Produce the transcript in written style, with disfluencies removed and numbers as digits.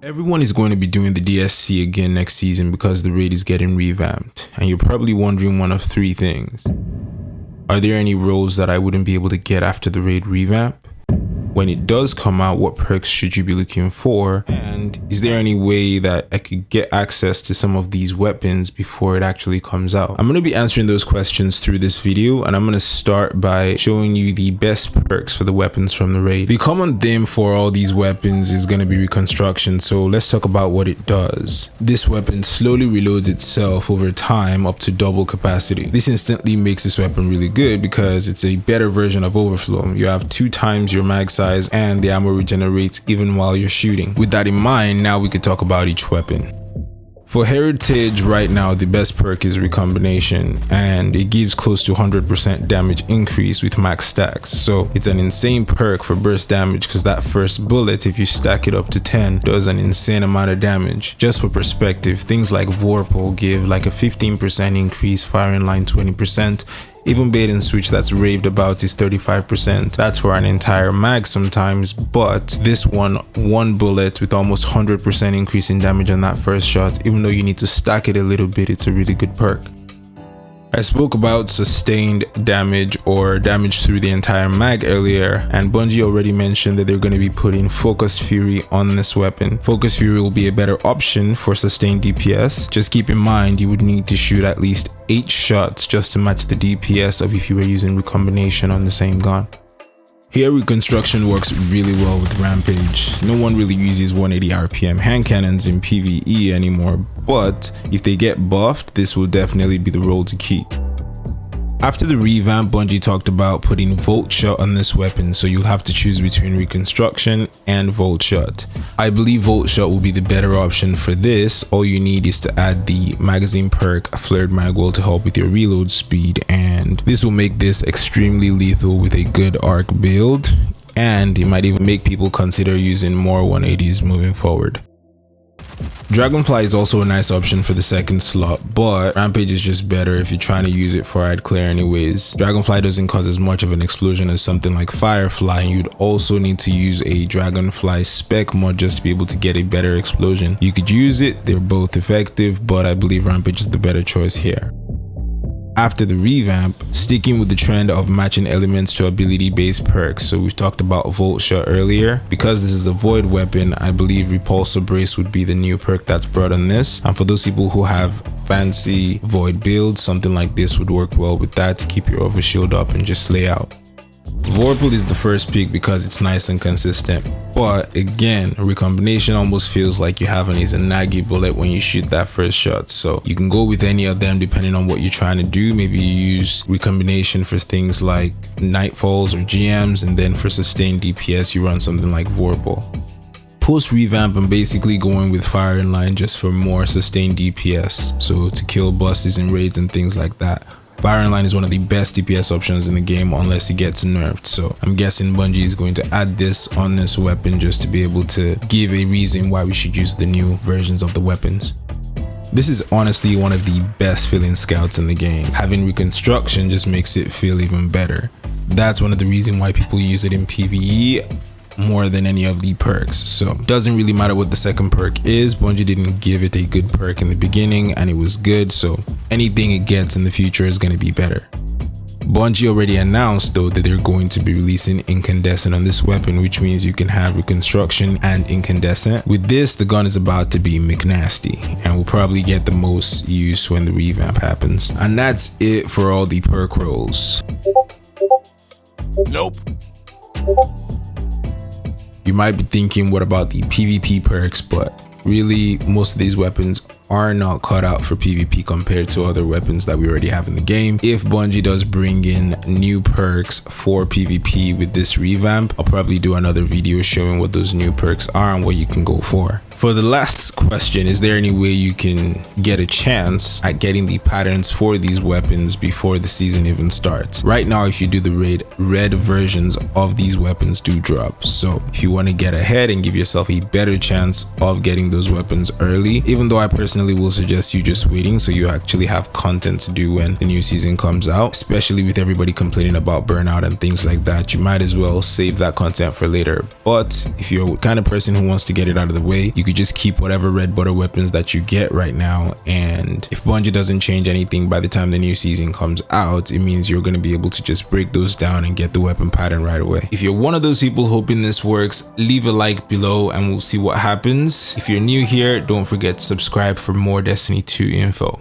Everyone is going to be doing the DSC again next season because the raid is getting revamped, and you're probably wondering one of three things. Are there any roles that I wouldn't be able to get after the raid revamp? When it does come out, what perks should you be looking for? And is there any way that I could get access to some of these weapons before it actually comes out? I'm going to be answering those questions through this video, and I'm going to start by showing you the best perks for the weapons from the raid. The common theme for all these weapons is going to be reconstruction, so let's talk about what it does. This weapon slowly reloads itself over time up to double capacity. This instantly makes this weapon really good because it's a better version of overflow. You have 2 times your mag size and the ammo regenerates even while you're shooting. With that in mind, now we could talk about each weapon. For Heritage right now, the best perk is Recombination, and it gives close to 100% damage increase with max stacks. So it's an insane perk for burst damage because that first bullet, if you stack it up to 10, does an insane amount of damage. Just for perspective, things like Vorpal give like a 15% increase, firing line 20%. Even bait and switch that's raved about is 35%. That's for an entire mag sometimes, but this one bullet with almost 100% increase in damage on that first shot, even though you need to stack it a little bit, it's a really good perk. I spoke about sustained damage or damage through the entire mag earlier, and Bungie already mentioned that they're going to be putting Focus Fury on this weapon. Focus Fury will be a better option for sustained DPS. Just keep in mind you would need to shoot at least 8 shots just to match the DPS of if you were using Recombination on the same gun. Here, Reconstruction works really well with Rampage. No one really uses 180 RPM hand cannons in PvE anymore, but if they get buffed, this will definitely be the role to keep. After the revamp, Bungie talked about putting Volt Shot on this weapon, so you'll have to choose between Reconstruction and Volt Shot. I believe Volt Shot will be the better option for this. All you need is to add the magazine perk Flared Magwell to help with your reload speed, and this will make this extremely lethal with a good arc build, and it might even make people consider using more 180s moving forward. Dragonfly is also a nice option for the second slot, but Rampage is just better if you're trying to use it for I'd clear anyways. Dragonfly doesn't cause as much of an explosion as something like Firefly, and you'd also need to use a Dragonfly spec mod just to be able to get a better explosion. You could use it, they're both effective, but I believe Rampage is the better choice here. After the revamp, sticking with the trend of matching elements to ability-based perks, so we've talked about Volt Shot earlier. Because this is a void weapon, I believe Repulsor Brace would be the new perk that's brought on this, and for those people who have fancy void builds, something like this would work well with that to keep your overshield up and just slay out. Vorpal is the first pick because it's nice and consistent, but again, Recombination almost feels like you have an Izanagi bullet when you shoot that first shot, so you can go with any of them depending on what you're trying to do. Maybe you use Recombination for things like Nightfalls or GMs, and then for sustained DPS you run something like Vorpal. Post revamp, I'm basically going with Firing Line just for more sustained DPS, so to kill bosses and raids and things like that. Firing Line is one of the best DPS options in the game unless it gets nerfed, so I'm guessing Bungie is going to add this on this weapon just to be able to give a reason why we should use the new versions of the weapons. This is honestly one of the best feeling scouts in the game. Having Reconstruction just makes it feel even better. That's one of the reasons why people use it in PvE more than any of the perks, so doesn't really matter what the second perk is. Bungie didn't give it a good perk in the beginning and it was good, so anything it gets in the future is going to be better. Bungie already announced though that they're going to be releasing Incandescent on this weapon, which means you can have Reconstruction and Incandescent. With this, the gun is about to be McNasty and will probably get the most use when the revamp happens. And that's it for all the perk rolls. Nope. You might be thinking, what about the PvP perks? But really, most of these weapons are not cut out for PvP compared to other weapons that we already have in the game. If Bungie does bring in new perks for PvP with this revamp, I'll probably do another video showing what those new perks are and what you can go for. For the last question, is there any way you can get a chance at getting the patterns for these weapons before the season even starts? Right now, if you do the raid, red versions of these weapons do drop. So if you want to get ahead and give yourself a better chance of getting those weapons early, even though I personally will suggest you just waiting so you actually have content to do when the new season comes out, especially with everybody complaining about burnout and things like that, you might as well save that content for later. But if you're the kind of person who wants to get it out of the way, you could just keep whatever red butter weapons that you get right now, and if Bungie doesn't change anything by the time the new season comes out, it means you're going to be able to just break those down and get the weapon pattern right away. If you're one of those people hoping this works, leave a like below and we'll see what happens. If you're new here, don't forget to subscribe for more Destiny 2 info.